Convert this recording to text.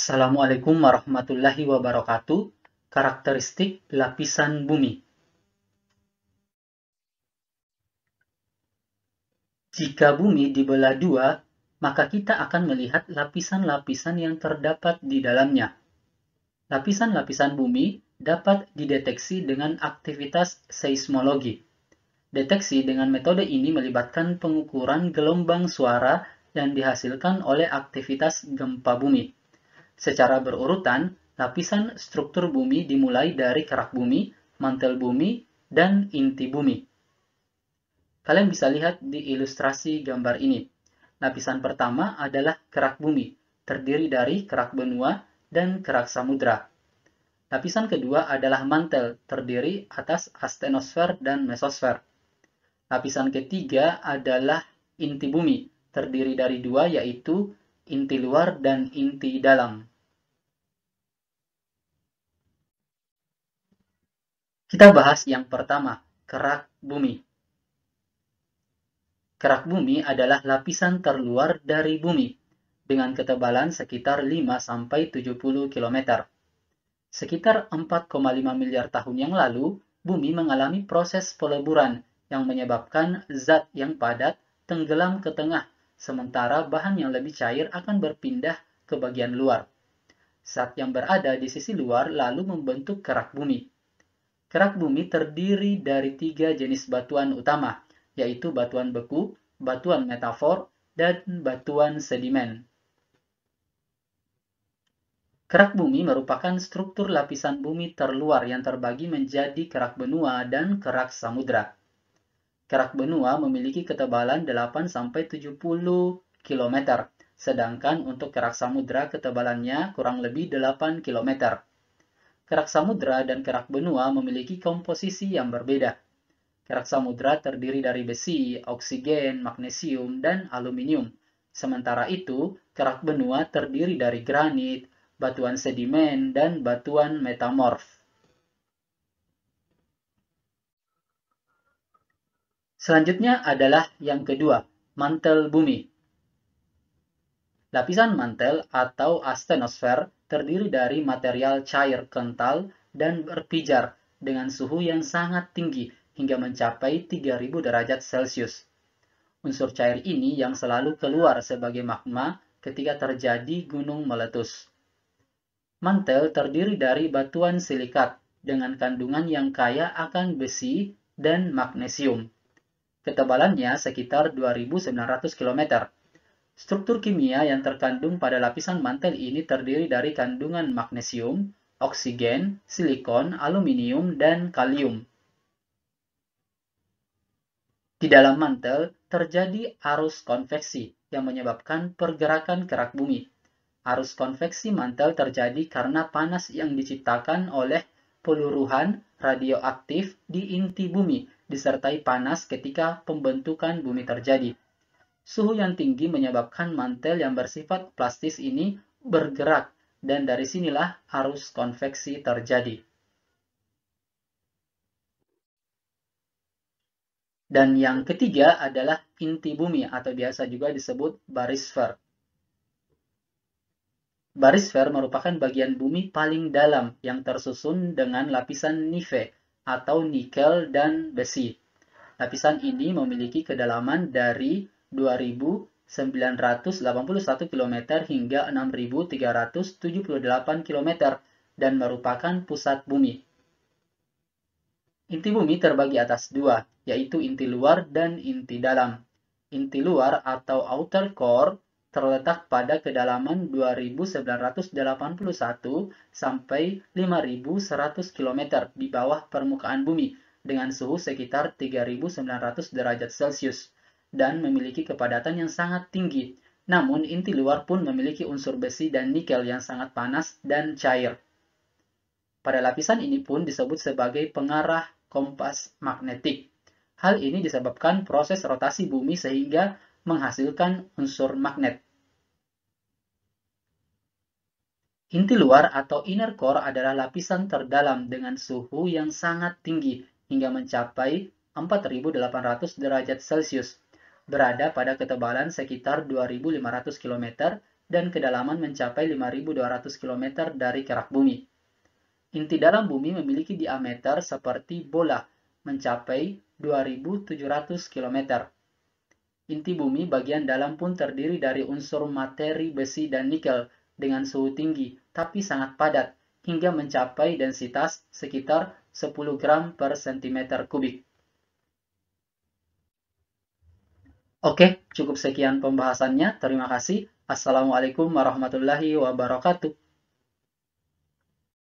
Assalamualaikum warahmatullahi wabarakatuh. Karakteristik lapisan bumi. Jika bumi dibelah dua, maka kita akan melihat lapisan-lapisan yang terdapat di dalamnya. Lapisan-lapisan bumi dapat dideteksi dengan aktivitas seismologi. Deteksi dengan metode ini melibatkan pengukuran gelombang suara yang dihasilkan oleh aktivitas gempa bumi. Secara berurutan, lapisan struktur bumi dimulai dari kerak bumi, mantel bumi, dan inti bumi. Kalian bisa lihat di ilustrasi gambar ini. Lapisan pertama adalah kerak bumi, terdiri dari kerak benua dan kerak samudra. Lapisan kedua adalah mantel, terdiri atas astenosfer dan mesosfer. Lapisan ketiga adalah inti bumi, terdiri dari dua, yaitu inti luar dan inti dalam. Kita bahas yang pertama, kerak bumi. Kerak bumi adalah lapisan terluar dari bumi, dengan ketebalan sekitar 5-70 km. Sekitar 4,5 miliar tahun yang lalu, bumi mengalami proses peleburan yang menyebabkan zat yang padat tenggelam ke tengah, sementara bahan yang lebih cair akan berpindah ke bagian luar. Zat yang berada di sisi luar lalu membentuk kerak bumi. Kerak bumi terdiri dari 3 jenis batuan utama, yaitu batuan beku, batuan metafor, dan batuan sedimen. Kerak bumi merupakan struktur lapisan bumi terluar yang terbagi menjadi kerak benua dan kerak samudra. Kerak benua memiliki ketebalan 8-70 km, sedangkan untuk kerak samudra ketebalannya kurang lebih 8 km. Kerak samudra dan kerak benua memiliki komposisi yang berbeda. Kerak samudra terdiri dari besi, oksigen, magnesium, dan aluminium. Sementara itu, kerak benua terdiri dari granit, batuan sedimen, dan batuan metamorf. Selanjutnya adalah yang kedua, mantel bumi. Lapisan mantel atau astenosfer terdiri dari material cair kental dan berpijar dengan suhu yang sangat tinggi hingga mencapai 3000 derajat Celcius. Unsur cair ini yang selalu keluar sebagai magma ketika terjadi gunung meletus. Mantel terdiri dari batuan silikat dengan kandungan yang kaya akan besi dan magnesium. Ketebalannya sekitar 2.900 km. Struktur kimia yang terkandung pada lapisan mantel ini terdiri dari kandungan magnesium, oksigen, silikon, aluminium, dan kalium. Di dalam mantel terjadi arus konveksi yang menyebabkan pergerakan kerak bumi. Arus konveksi mantel terjadi karena panas yang diciptakan oleh peluruhan radioaktif di inti bumi disertai panas ketika pembentukan bumi terjadi. Suhu yang tinggi menyebabkan mantel yang bersifat plastis ini bergerak, dan dari sinilah arus konveksi terjadi. Dan yang ketiga adalah inti bumi atau biasa juga disebut barisfer. Barisfer merupakan bagian bumi paling dalam yang tersusun dengan lapisan nive atau nikel dan besi. Lapisan ini memiliki kedalaman dari 2.981 km hingga 6.378 km dan merupakan pusat bumi. Inti bumi terbagi atas dua, yaitu inti luar dan inti dalam. Inti luar atau outer core terletak pada kedalaman 2.981 sampai 5.100 km di bawah permukaan bumi dengan suhu sekitar 3.900 derajat Celcius dan memiliki kepadatan yang sangat tinggi. Namun, inti luar pun memiliki unsur besi dan nikel yang sangat panas dan cair. Pada lapisan ini pun disebut sebagai pengarah kompas magnetik. Hal ini disebabkan proses rotasi bumi sehingga menghasilkan unsur magnet. Inti luar atau inner core adalah lapisan terdalam dengan suhu yang sangat tinggi hingga mencapai 4.800 derajat Celcius, berada pada ketebalan sekitar 2.500 km dan kedalaman mencapai 5.200 km dari kerak bumi. Inti dalam bumi memiliki diameter seperti bola, mencapai 2.700 km. Inti bumi bagian dalam pun terdiri dari unsur materi besi dan nikel dengan suhu tinggi, tapi sangat padat, hingga mencapai densitas sekitar 10 gram per cm kubik. Oke, cukup sekian pembahasannya. Terima kasih. Assalamualaikum warahmatullahi wabarakatuh.